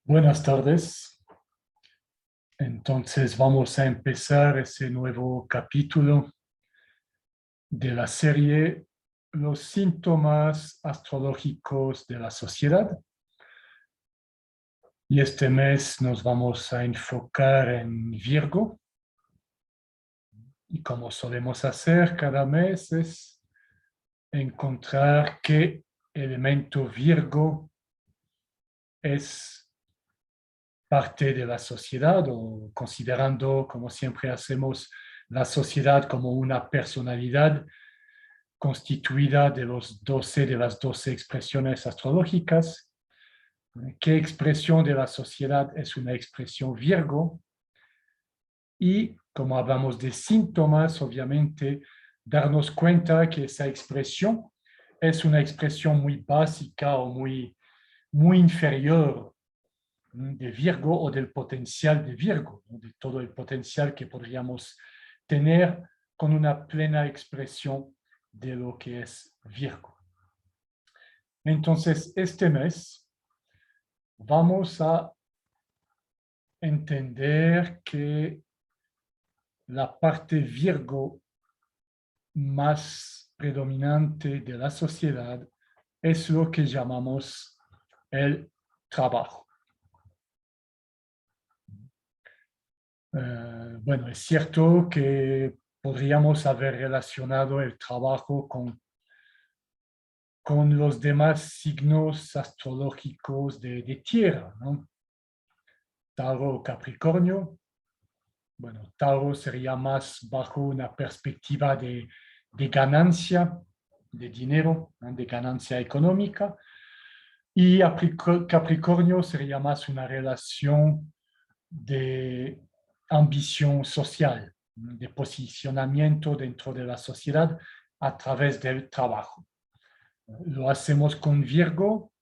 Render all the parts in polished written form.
Buenas tardes. Entonces vamos a empezar ese nuevo capítulo de la serie Los síntomas astrológicos de la sociedad. Y este mes nos vamos a enfocar en Virgo. Y como solemos hacer cada mes es encontrar qué elemento Virgo es parte de la sociedad o considerando, como siempre hacemos, la sociedad como una personalidad constituida de las 12 expresiones astrológicas. ¿Qué expresión de la sociedad es una expresión Virgo? Y como hablamos de síntomas, obviamente, darnos cuenta que esa expresión es una expresión muy básica o muy inferior de Virgo o del potencial de Virgo, de todo el potencial que podríamos tener con una plena expresión de lo que es Virgo. Entonces, este mes vamos a entender que la parte Virgo más predominante de la sociedad es lo que llamamos el trabajo. Bueno, es cierto que podríamos haber relacionado el trabajo con los demás signos astrológicos de tierra, ¿no? Tauro, Capricornio. Bueno, Tauro sería más bajo una perspectiva de ganancia, de dinero, ¿no? De ganancia económica. Y Capricornio sería más una relación de ambición social, de posicionamiento dentro de la sociedad a través del trabajo. Lo hacemos con Virgo,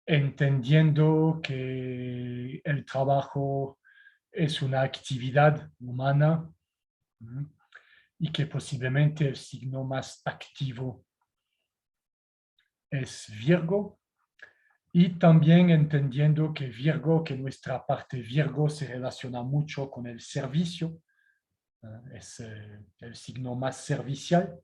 entendiendo que el trabajo es una actividad humana y que posiblemente el signo más activo es Virgo. Y también entendiendo que nuestra parte Virgo se relaciona mucho con el servicio, es el signo más servicial,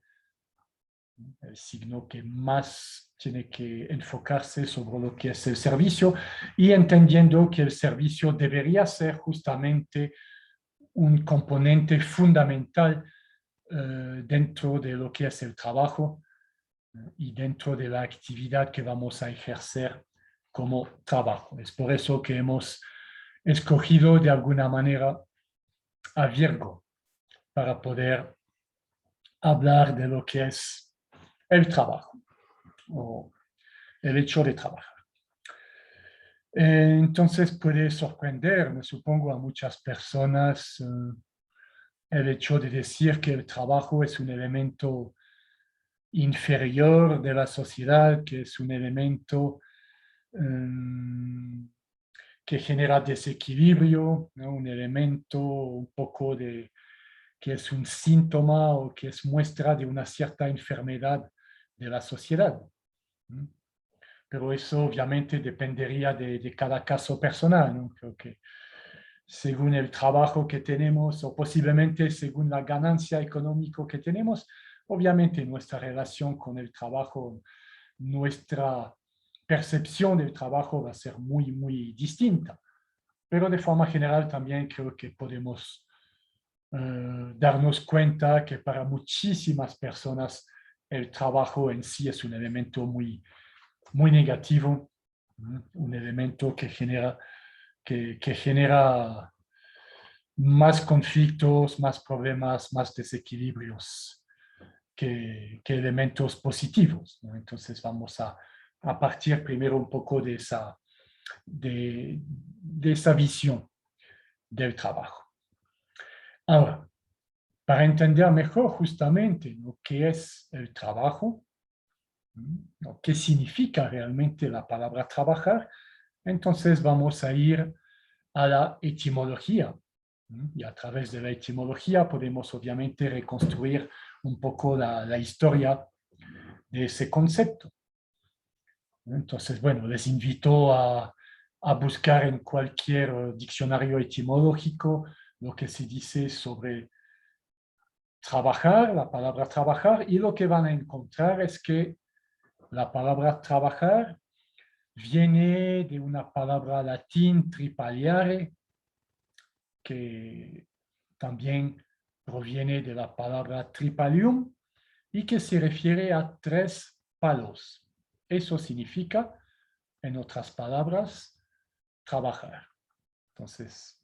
el signo que más tiene que enfocarse sobre lo que es el servicio y entendiendo que el servicio debería ser justamente un componente fundamental dentro de lo que es el trabajo y dentro de la actividad que vamos a ejercer como trabajo. Es por eso que hemos escogido de alguna manera a Virgo para poder hablar de lo que es el trabajo o el hecho de trabajar. Entonces puede sorprender, me supongo, a muchas personas el hecho de decir que el trabajo es un elemento inferior de la sociedad, que es un elemento que genera desequilibrio, ¿no? Un elemento un poco de que es un síntoma o que es muestra de una cierta enfermedad de la sociedad. Pero eso obviamente dependería de cada caso personal, ¿no? Creo que según el trabajo que tenemos o posiblemente según la ganancia económica que tenemos, obviamente nuestra relación con el trabajo, nuestra percepción del trabajo va a ser muy, muy distinta. Pero de forma general también creo que podemos darnos cuenta que para muchísimas personas el trabajo en sí es un elemento muy, muy negativo, un elemento que genera más conflictos, más problemas, más desequilibrios que elementos positivos, ¿no? Entonces vamos a partir primero un poco de esa visión del trabajo. Ahora, para entender mejor justamente lo que es el trabajo, ¿no? ¿Qué significa realmente la palabra trabajar? Entonces vamos a ir a la etimología. Y a través de la etimología podemos obviamente reconstruir un poco la historia de ese concepto. Entonces, bueno, les invito a a buscar en cualquier diccionario etimológico lo que se dice sobre trabajar, la palabra trabajar, y lo que van a encontrar es que la palabra trabajar viene de una palabra latín tripaliare, que también proviene de la palabra tripalium y que se refiere a 3 palos. Eso significa, en otras palabras, trabajar. Entonces,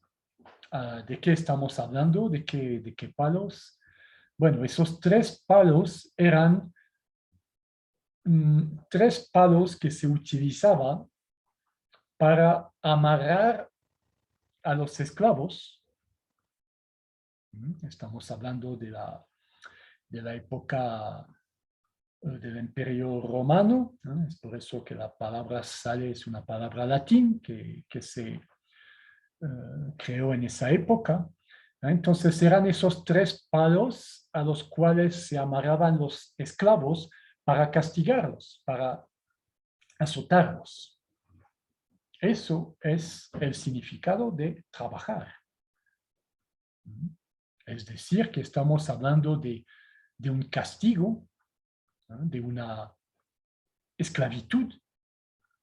¿de qué estamos hablando? ¿De qué palos? Bueno, esos 3 palos eran 3 palos que se utilizaban para amarrar a los esclavos. Estamos hablando de la época del Imperio Romano, ¿no? Es por eso que la palabra sale, es una palabra latín que se creó en esa época. ¿No? Entonces eran esos 3 palos a los cuales se amarraban los esclavos para castigarlos, para azotarlos. Eso es el significado de trabajar. Es decir, que estamos hablando de un castigo, ¿no? De una esclavitud,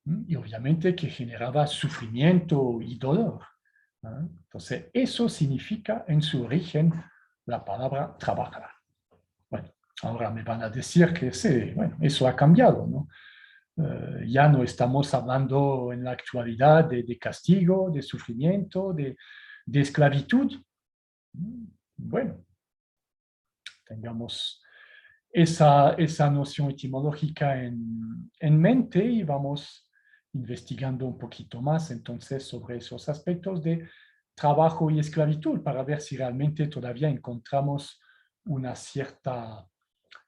¿no? Y obviamente que generaba sufrimiento y dolor, ¿no? Entonces, eso significa en su origen la palabra trabajar. Bueno, ahora me van a decir que sí, bueno, eso ha cambiado, ¿no? Ya no estamos hablando en la actualidad de castigo, de sufrimiento, de esclavitud. Bueno, tengamos esa noción etimológica en mente y vamos investigando un poquito más entonces sobre esos aspectos de trabajo y esclavitud para ver si realmente todavía encontramos una cierta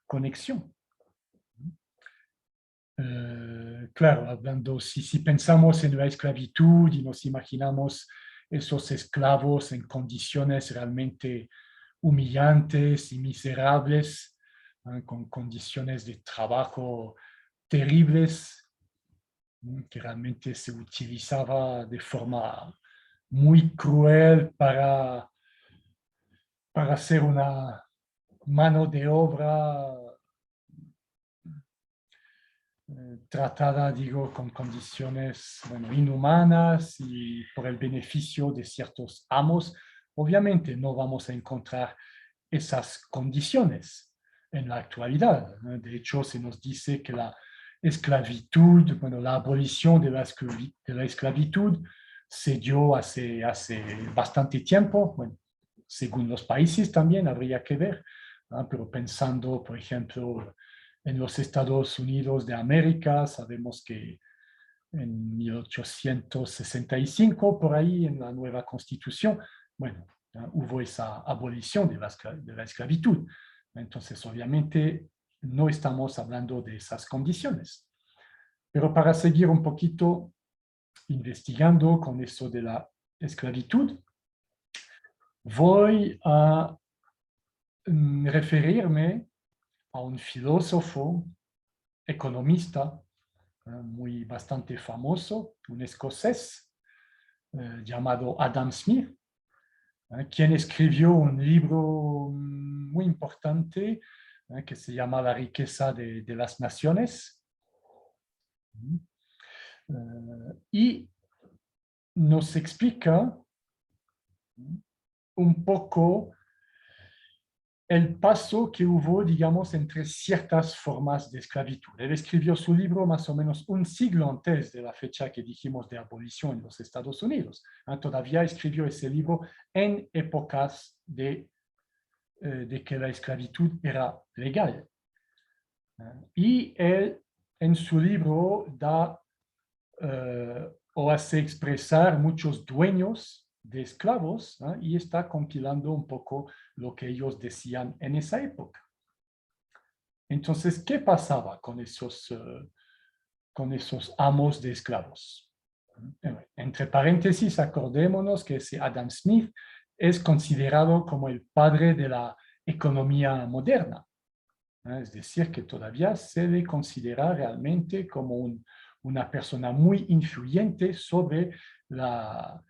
conexión. Claro, hablando, si pensamos en la esclavitud y nos imaginamos esos esclavos en condiciones realmente humillantes y miserables, con condiciones de trabajo terribles, que realmente se utilizaba de forma muy cruel para hacer una mano de obra tratada, digo, con condiciones, bueno, inhumanas y por el beneficio de ciertos amos. Obviamente no vamos a encontrar esas condiciones en la actualidad. De hecho, se nos dice que la esclavitud, bueno, la abolición de la esclavitud se dio hace bastante tiempo. Bueno, según los países también habría que ver, ¿no? Pero pensando, por ejemplo, en los Estados Unidos de América, sabemos que en 1865, por ahí, en la nueva Constitución, bueno, hubo esa abolición de la esclavitud. Entonces, obviamente, no estamos hablando de esas condiciones. Pero para seguir un poquito investigando con eso de la esclavitud, voy a referirme a un filósofo, economista, muy bastante famoso, un escocés llamado Adam Smith, quien escribió un libro muy importante que se llama La riqueza de las naciones. Y nos explica un poco el paso que hubo, digamos, entre ciertas formas de esclavitud. Él escribió su libro más o menos un siglo antes de la fecha que dijimos de abolición en los Estados Unidos. Todavía escribió ese libro en épocas de que la esclavitud era legal. Y él en su libro da o hace expresar muchos dueños de esclavos, y está compilando un poco lo que ellos decían en esa época. Entonces, ¿qué pasaba con esos amos de esclavos? Entre paréntesis, acordémonos que ese Adam Smith es considerado como el padre de la economía moderna. Es decir, que todavía se le considera realmente como un una persona muy influyente sobre la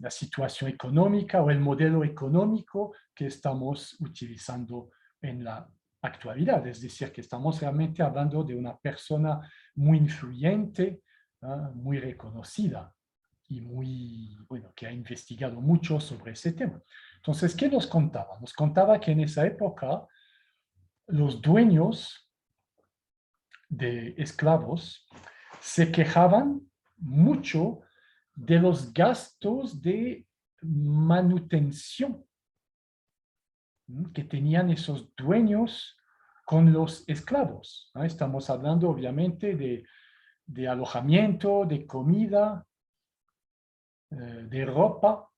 situación económica o el modelo económico que estamos utilizando en la actualidad. Es decir, que estamos realmente hablando de una persona muy influyente, muy reconocida y bueno, que ha investigado mucho sobre ese tema. Entonces, ¿qué nos contaba? Nos contaba que en esa época los dueños de esclavos se quejaban mucho de los gastos de manutención que tenían esos dueños con los esclavos. Estamos hablando obviamente de alojamiento, de comida, de ropa,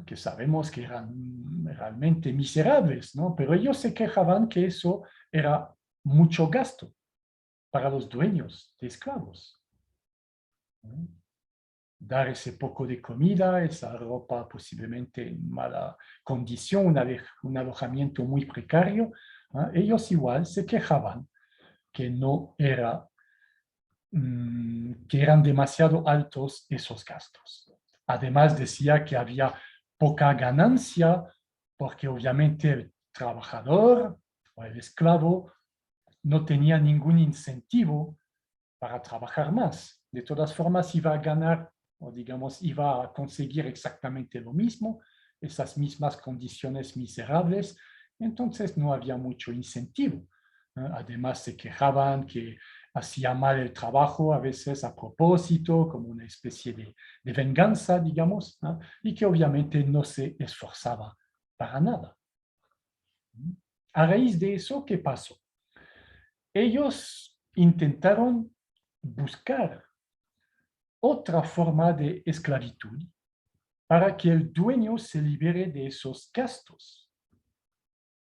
que sabemos que eran realmente miserables, ¿no? Pero ellos se quejaban que eso era mucho gasto para los dueños de esclavos. Dar ese poco de comida, esa ropa posiblemente en mala condición, un alojamiento muy precario, ellos igual se quejaban que no era, que eran demasiado altos esos gastos. Además decía que había poca ganancia porque obviamente el trabajador o el esclavo no tenía ningún incentivo para trabajar más. De todas formas, iba a ganar, o digamos, iba a conseguir exactamente lo mismo, esas mismas condiciones miserables, entonces no había mucho incentivo. Además, se quejaban que hacía mal el trabajo, a veces a propósito, como una especie de venganza, digamos, y que obviamente no se esforzaba para nada. A raíz de eso, ¿qué pasó? Ellos intentaron buscar otra forma de esclavitud para que el dueño se libere de esos gastos.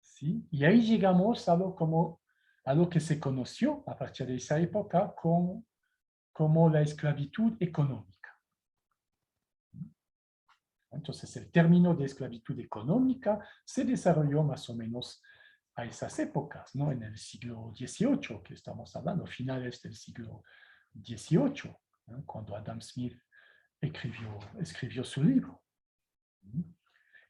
¿Sí? Y ahí llegamos a lo que se conoció a partir de esa época como la esclavitud económica. Entonces, el término de esclavitud económica se desarrolló más o menos a esas épocas, ¿no? En el siglo XVIII, que estamos hablando, finales del siglo XVIII, ¿no? Cuando Adam Smith escribió su libro.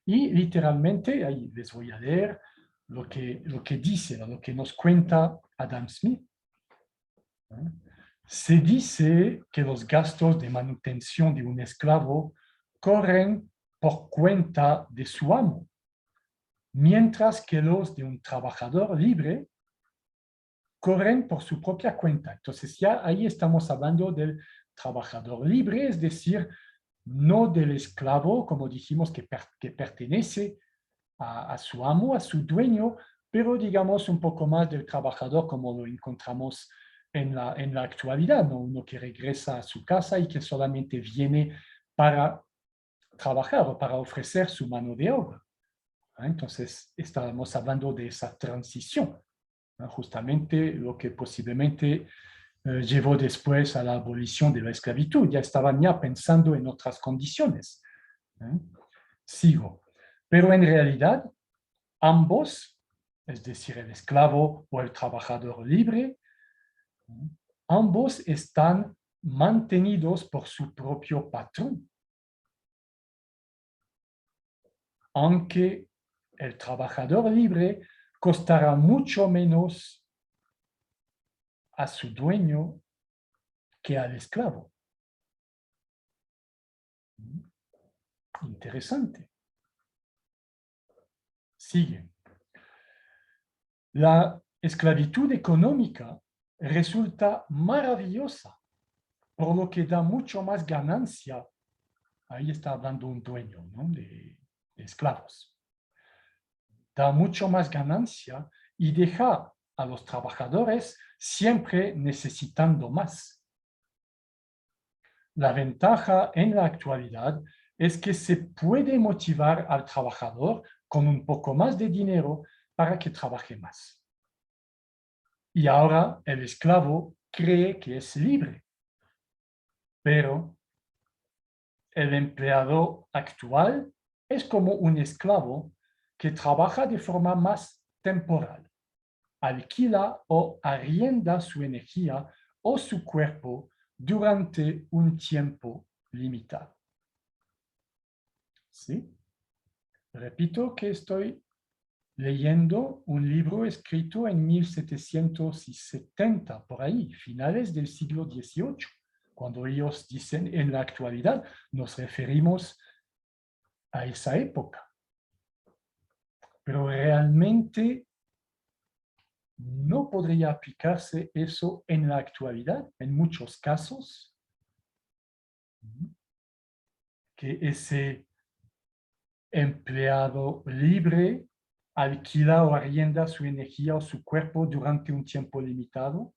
Y literalmente, ahí les voy a leer lo que dice, lo que nos cuenta Adam Smith. Se dice que los gastos de manutención de un esclavo corren por cuenta de su amo, mientras que los de un trabajador libre corren por su propia cuenta. Entonces ya ahí estamos hablando del trabajador libre, es decir, no del esclavo, como dijimos, que pertenece a su amo, a su dueño, pero digamos un poco más del trabajador como lo encontramos en la actualidad, ¿no? Uno que regresa a su casa y que solamente viene para trabajar o para ofrecer su mano de obra. Entonces, estábamos hablando de esa transición, ¿no? Justamente lo que posiblemente llevó después a la abolición de la esclavitud. Ya estaban ya pensando en otras condiciones. Sigo. Pero en realidad, ambos, es decir, el esclavo o el trabajador libre, ambos están mantenidos por su propio patrón. Aunque el trabajador libre costará mucho menos a su dueño que al esclavo. Interesante. Sigue. La esclavitud económica resulta maravillosa, por lo que da mucho más ganancia. Ahí está hablando un dueño, ¿no? de esclavos. Da mucho más ganancia y deja a los trabajadores siempre necesitando más. La ventaja en la actualidad es que se puede motivar al trabajador con un poco más de dinero para que trabaje más. Y ahora el esclavo cree que es libre, pero el empleado actual es como un esclavo que trabaja de forma más temporal, alquila o arrienda su energía o su cuerpo durante un tiempo limitado. ¿Sí? Repito que estoy leyendo un libro escrito en 1770, por ahí, finales del siglo XVIII. Cuando ellos dicen en la actualidad, nos referimos a esa época. Pero realmente no podría aplicarse eso en la actualidad, en muchos casos, que ese empleado libre alquila o arrienda su energía o su cuerpo durante un tiempo limitado.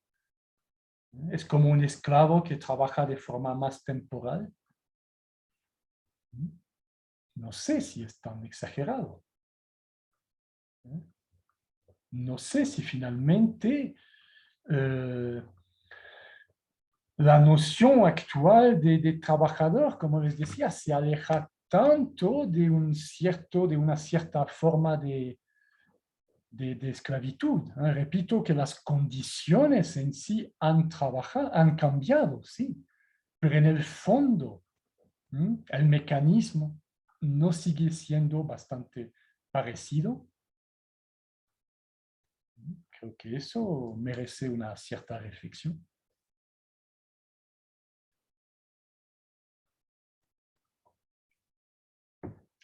Es como un esclavo que trabaja de forma más temporal. No sé si es tan exagerado. No sé si finalmente la noción actual de trabajador, como les decía, se aleja tanto de una cierta forma de esclavitud. Repito que las condiciones en sí han cambiado, sí, pero en el fondo el mecanismo no sigue siendo bastante parecido. Creo que eso merece una cierta reflexión.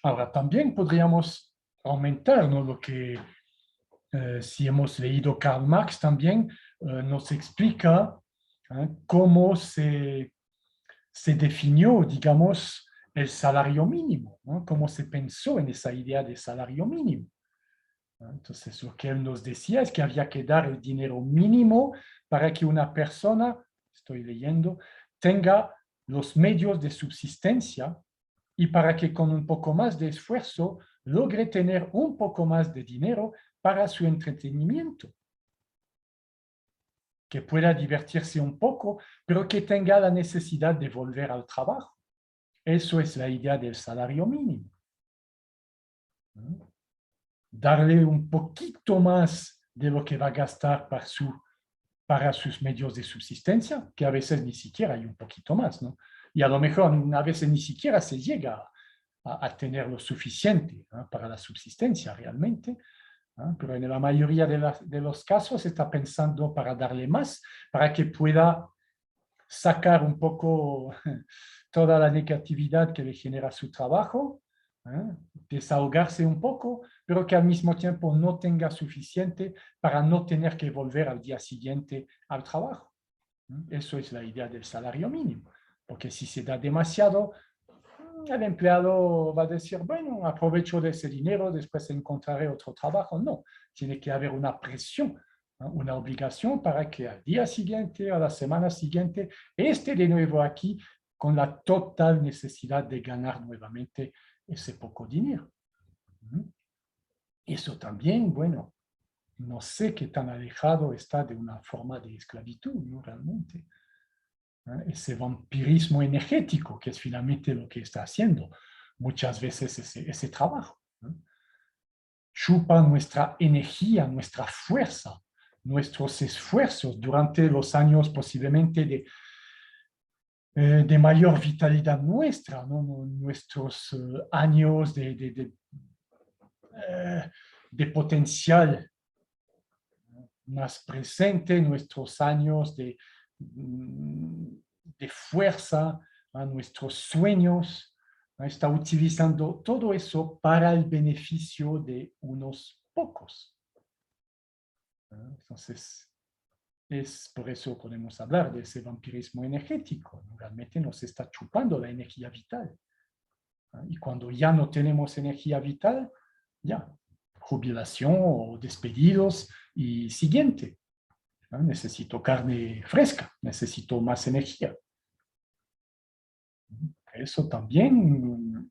Ahora, también podríamos aumentar, ¿no? Lo que, si hemos leído Karl Marx también, nos explica cómo se definió, digamos, el salario mínimo, ¿no? Cómo se pensó en esa idea de salario mínimo. Entonces, lo que él nos decía es que había que dar el dinero mínimo para que una persona, estoy leyendo, tenga los medios de subsistencia y para que con un poco más de esfuerzo logre tener un poco más de dinero para su entretenimiento, que pueda divertirse un poco, pero que tenga la necesidad de volver al trabajo. Eso es la idea del salario mínimo. Darle un poquito más de lo que va a gastar para sus medios de subsistencia, que a veces ni siquiera hay un poquito más, ¿no? Y a lo mejor a veces ni siquiera se llega a tener lo suficiente, ¿no? Para la subsistencia realmente, ¿no? Pero en la mayoría de los casos está pensando para darle más, para que pueda sacar un poco toda la negatividad que le genera su trabajo, desahogarse un poco, pero que al mismo tiempo no tenga suficiente para no tener que volver al día siguiente al trabajo. Eso es la idea del salario mínimo, porque si se da demasiado, el empleado va a decir, bueno, aprovecho de ese dinero, después encontraré otro trabajo. No, tiene que haber una presión, ¿no? Una obligación para que al día siguiente, a la semana siguiente, esté de nuevo aquí con la total necesidad de ganar nuevamente ese poco dinero. Eso también, bueno, no sé qué tan alejado está de una forma de esclavitud, ¿no? Realmente. Ese vampirismo energético, que es finalmente lo que está haciendo muchas veces ese trabajo. Chupa nuestra energía, nuestra fuerza, nuestros esfuerzos durante los años posiblemente de mayor vitalidad nuestra, ¿no? Nuestros años de potencial más presente, nuestros años de fuerza, a nuestros sueños, está utilizando todo eso para el beneficio de unos pocos. Entonces, es por eso podemos hablar de ese vampirismo energético. Realmente nos está chupando la energía vital. Y cuando ya no tenemos energía vital, ya, jubilación o despedidos y siguiente. Necesito carne fresca, necesito más energía. Eso también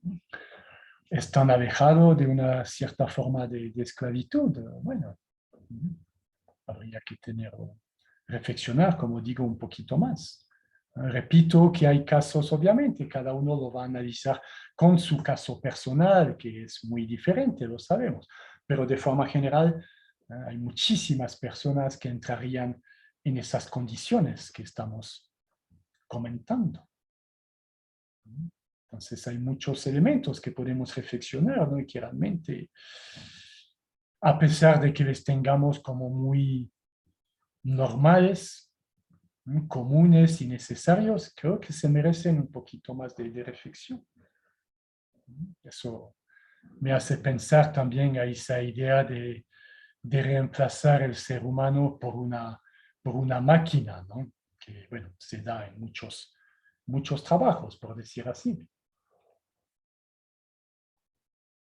es tan alejado de una cierta forma de esclavitud. Bueno, habría que reflexionar, como digo, un poquito más. Repito que hay casos, obviamente, cada uno lo va a analizar con su caso personal, que es muy diferente, lo sabemos, pero de forma general hay muchísimas personas que entrarían en esas condiciones que estamos comentando. Entonces hay muchos elementos que podemos reflexionar, ¿no? Y que realmente, a pesar de que les tengamos como muy normales, comunes y necesarios, creo que se merecen un poquito más de reflexión. Eso me hace pensar también a esa idea de reemplazar el ser humano por una máquina, ¿no? Que, bueno, se da en muchos trabajos, por decir así.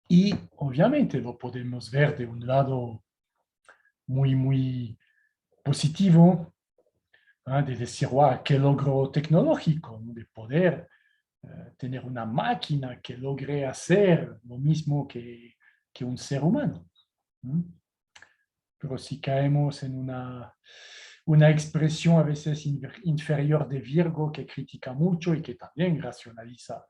Y obviamente lo podemos ver de un lado muy, muy positivo, ¿eh? De decir, wow, qué logro tecnológico, ¿no? De poder tener una máquina que logre hacer lo mismo que un ser humano. ¿No? Pero si caemos en una expresión a veces inferior de Virgo que critica mucho y que también racionaliza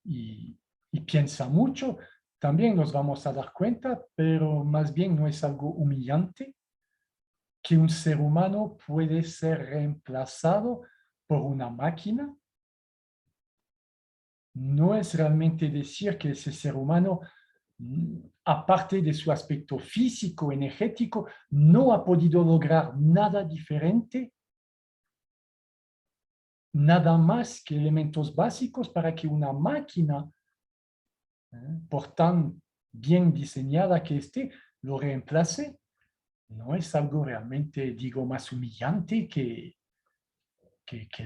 y piensa mucho, también nos vamos a dar cuenta, pero más bien no es algo humillante que un ser humano puede ser reemplazado por una máquina. No es realmente decir que ese ser humano, aparte de su aspecto físico, energético, no ha podido lograr nada diferente, nada más que elementos básicos para que una máquina, por tan bien diseñada que esté, lo reemplace. No es algo realmente, digo, más humillante que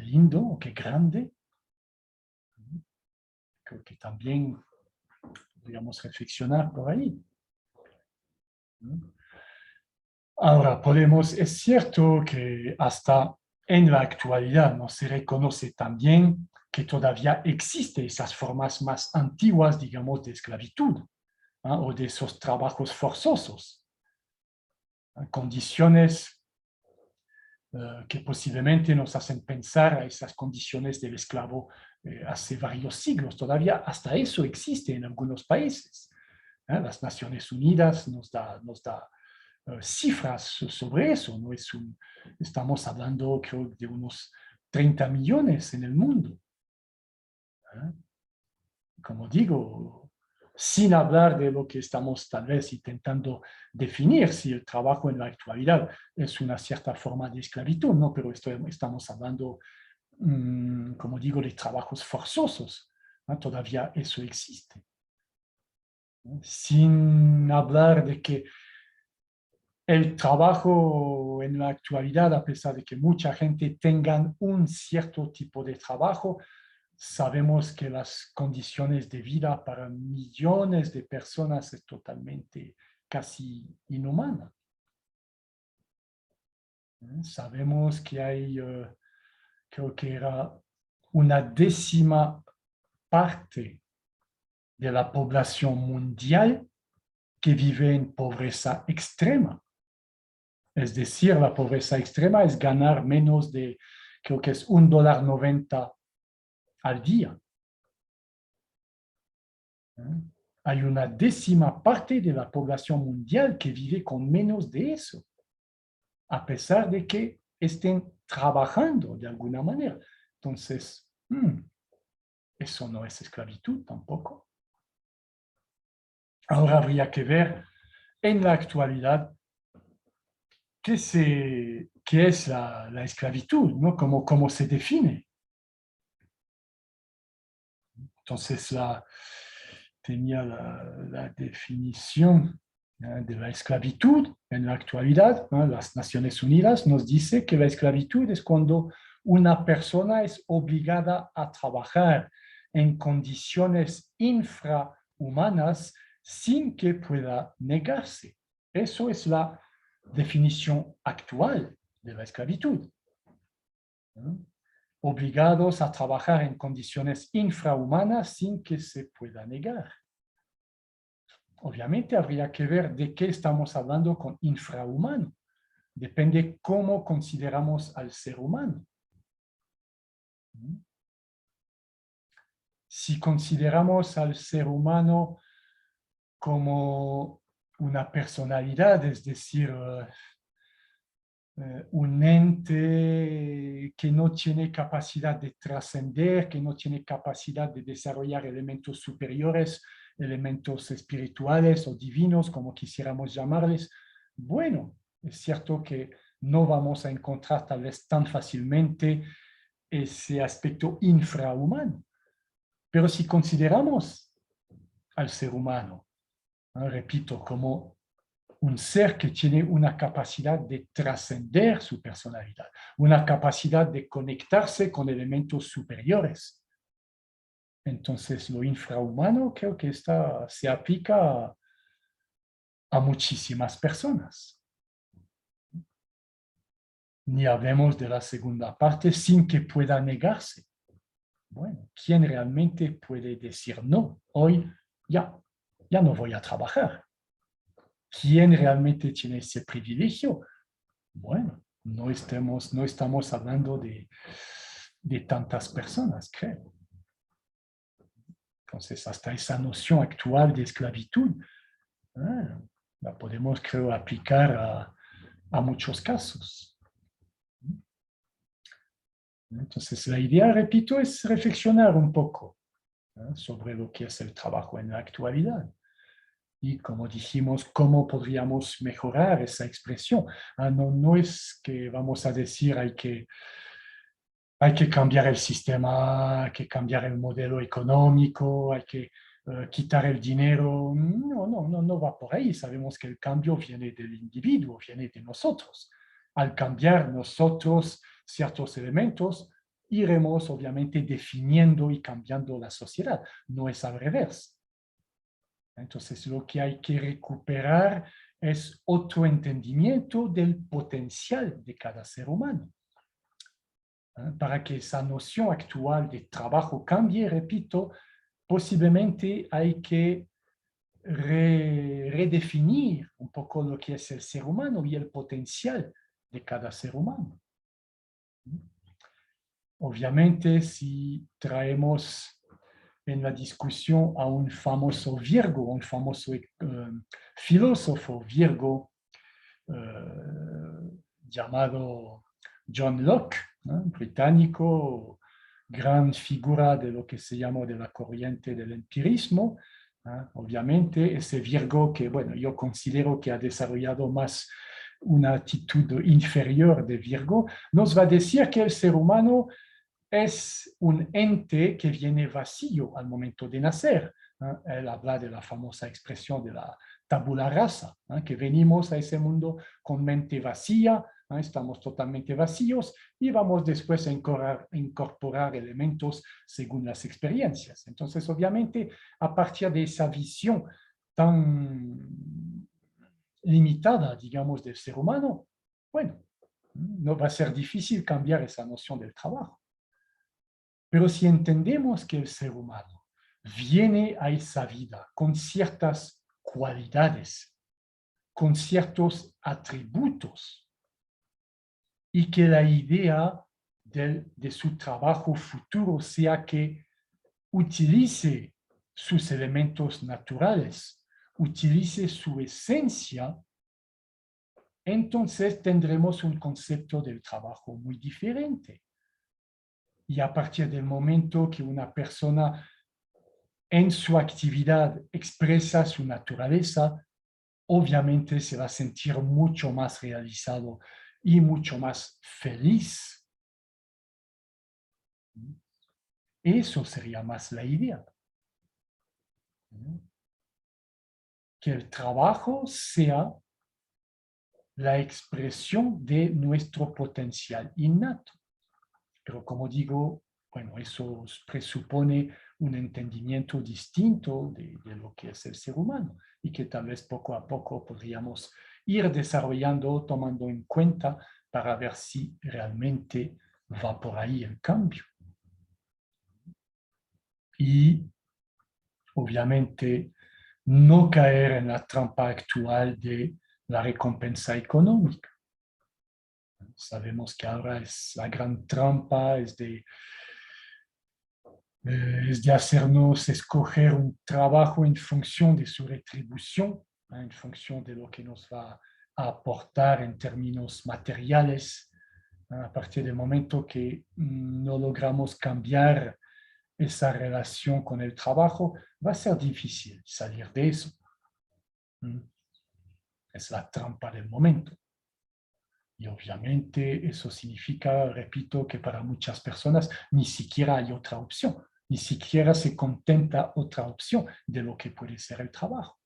lindo o que grande. Creo que también podríamos reflexionar por ahí. Ahora, es cierto que hasta en la actualidad no se reconoce también que todavía existen esas formas más antiguas, digamos, de esclavitud, ¿no? O de esos trabajos forzosos, ¿no? Condiciones que posiblemente nos hacen pensar a esas condiciones del esclavo hace varios siglos. Todavía hasta eso existe en algunos países. Las Naciones Unidas nos da cifras sobre eso. ¿No? Estamos hablando, creo, de unos 30 millones en el mundo. Como digo, sin hablar de lo que estamos tal vez intentando definir, si el trabajo en la actualidad es una cierta forma de esclavitud, ¿no? Pero estamos hablando, como digo, de trabajos forzosos, ¿no? Todavía eso existe. ¿No? Sin hablar de que el trabajo en la actualidad, a pesar de que mucha gente tenga un cierto tipo de trabajo, sabemos que las condiciones de vida para millones de personas es totalmente casi inhumana. Sabemos que hay, creo que era una décima parte de la población mundial que vive en pobreza extrema. Es decir, la pobreza extrema es ganar menos de, creo que es $1.90 al día. Hay una décima parte de la población mundial que vive con menos de eso, a pesar de que estén trabajando de alguna manera. Entonces, eso no es esclavitud tampoco. Ahora habría que ver en la actualidad qué es la esclavitud, ¿no? ¿Cómo se define? Entonces, tenía la definición de la esclavitud en la actualidad. Las Naciones Unidas nos dice que la esclavitud es cuando una persona es obligada a trabajar en condiciones infrahumanas sin que pueda negarse. Eso es la definición actual de la esclavitud. Obligados a trabajar en condiciones infrahumanas sin que se pueda negar. Obviamente habría que ver de qué estamos hablando con infrahumano. Depende cómo consideramos al ser humano. Si consideramos al ser humano como una personalidad, es decir, un ente que no tiene capacidad de trascender, que no tiene capacidad de desarrollar elementos superiores, elementos espirituales o divinos, como quisiéramos llamarles. Bueno, es cierto que no vamos a encontrar tal vez tan fácilmente ese aspecto infrahumano, pero si consideramos al ser humano, repito, como un ser que tiene una capacidad de trascender su personalidad, una capacidad de conectarse con elementos superiores. Entonces, lo infrahumano creo que se aplica a muchísimas personas. Ni hablemos de la segunda parte sin que pueda negarse. Bueno, ¿quién realmente puede decir no? Hoy ya no voy a trabajar. ¿Quién realmente tiene ese privilegio? Bueno, no estamos hablando de tantas personas, creo. Entonces, hasta esa noción actual de esclavitud, la podemos, creo, aplicar a muchos casos. Entonces, la idea, repito, es reflexionar un poco sobre lo que es el trabajo en la actualidad. Y como dijimos, cómo podríamos mejorar esa expresión. No es que vamos a decir hay que cambiar el sistema, hay que cambiar el modelo económico, hay que quitar el dinero. No va por ahí. Sabemos que el cambio viene del individuo, viene de nosotros. Al cambiar nosotros ciertos elementos, iremos obviamente definiendo y cambiando la sociedad. No es al revés. Entonces, lo que hay que recuperar es otro entendimiento del potencial de cada ser humano. Para que esa noción actual de trabajo cambie, repito, posiblemente hay que redefinir un poco lo que es el ser humano y el potencial de cada ser humano. Obviamente, si traemos en la discusión a un famoso Virgo, un famoso filósofo Virgo llamado John Locke, británico, gran figura de lo que se llamó de la corriente del empirismo. Obviamente, ese Virgo que, bueno, yo considero que ha desarrollado más una actitud inferior de Virgo, nos va a decir que el ser humano es un ente que viene vacío al momento de nacer. Él habla de la famosa expresión de la tabula rasa, que venimos a ese mundo con mente vacía, estamos totalmente vacíos y vamos después a incorporar elementos según las experiencias. Entonces, obviamente, a partir de esa visión tan limitada, digamos, del ser humano, bueno, no va a ser difícil cambiar esa noción del trabajo. Pero si entendemos que el ser humano viene a esa vida con ciertas cualidades, con ciertos atributos, y que la idea de su trabajo futuro sea que utilice sus elementos naturales, utilice su esencia, entonces tendremos un concepto del trabajo muy diferente. Y a partir del momento que una persona en su actividad expresa su naturaleza, obviamente se va a sentir mucho más realizado y mucho más feliz. Eso sería más la idea. Que el trabajo sea la expresión de nuestro potencial innato. Pero como digo, bueno, eso presupone un entendimiento distinto de lo que es el ser humano y que tal vez poco a poco podríamos ir desarrollando, tomando en cuenta para ver si realmente va por ahí el cambio. Y obviamente no caer en la trampa actual de la recompensa económica. Sabemos que ahora es la gran trampa, es de hacernos escoger un trabajo en función de su retribución, en función de lo que nos va aportar en términos materiales. A partir del momento que no logramos cambiar esa relación con el trabajo, va a ser difícil salir de eso. Es la trampa del momento. Y obviamente eso significa, repito, que para muchas personas ni siquiera hay otra opción, ni siquiera se contempla otra opción de lo que puede ser el trabajo.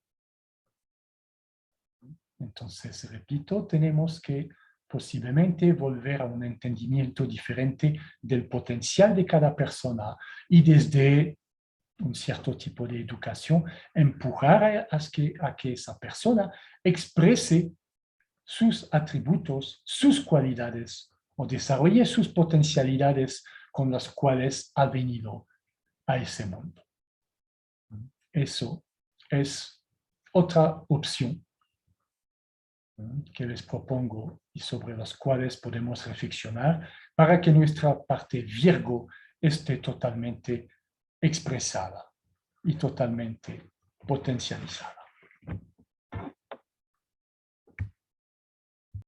Entonces, repito, tenemos que posiblemente volver a un entendimiento diferente del potencial de cada persona y desde un cierto tipo de educación empujar a que esa persona exprese sus atributos, sus cualidades o desarrolle sus potencialidades con las cuales ha venido a ese mundo. Eso es otra opción que les propongo y sobre las cuales podemos reflexionar para que nuestra parte Virgo esté totalmente expresada y totalmente potencializada.